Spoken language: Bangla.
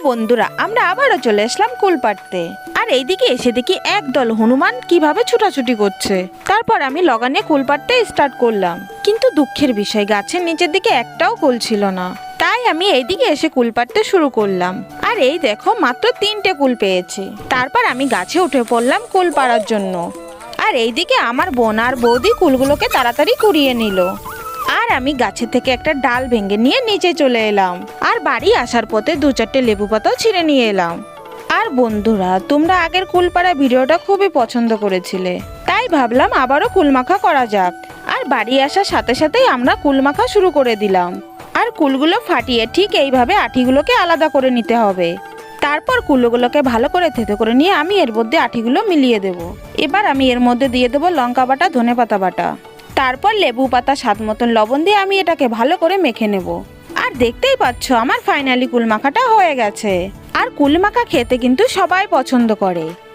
বন্ধুরা, আমরা আবারও চলে আসলাম কুল পাড়তে। আর এইদিকে এসে দেখি একদল হনুমান কিভাবে ছুটাছুটি করছে। তারপর আমি লগানে কুল পাড়তে স্টার্ট করলাম, কিন্তু দুঃখের বিষয় গাছের নিচের দিকে একটাও কুল ছিল না। তাই আমি এইদিকে এসে কুল পাড়তে শুরু করলাম। আর এই দেখো, মাত্র 3টে কুল পেয়েছি। তারপর আমি গাছে উঠে পড়লাম কুল পাড়ার জন্য। আর এইদিকে আমার বোন আর বৌদি কুলগুলোকে তাড়াতাড়ি কুড়িয়ে নিল। আর আমি গাছের থেকে একটা ডাল ভেঙে নিয়ে নিচে চলে এলাম। আর বাড়ি আসার পথে 2-4টে লেবু পাতাও ছিঁড়ে নিয়ে এলাম। আর বন্ধুরা, তোমরা আগের কুলপাড়া ভিডিওটা খুবই পছন্দ করেছিলে, তাই ভাবলাম আবারও কুলমাখা করা যাক। আর বাড়ি আসার সাথে সাথেই আমরা কুলমাখা শুরু করে দিলাম। আর কুলগুলো ফাটিয়ে ঠিক এইভাবে আঠিগুলোকে আলাদা করে নিতে হবে। তারপর কুলগুলোকে ভালো করে থেতো করে নিয়ে আমি এর মধ্যে আঠিগুলো মিলিয়ে দেব। এবার আমি এর মধ্যে দিয়ে দেবো লঙ্কা বাটা, ধনেপাতা বাটা, তারপর লেবু পাতা, স্বাদ মতন লবণ দিয়ে আমি এটাকে ভালো করে মেখে নেব। আর দেখতেই পাচ্ছ আমার ফাইনালি কুলমাখাটা হয়ে গেছে। আর কুলমাখা খেতে কিন্তু সবাই পছন্দ করে।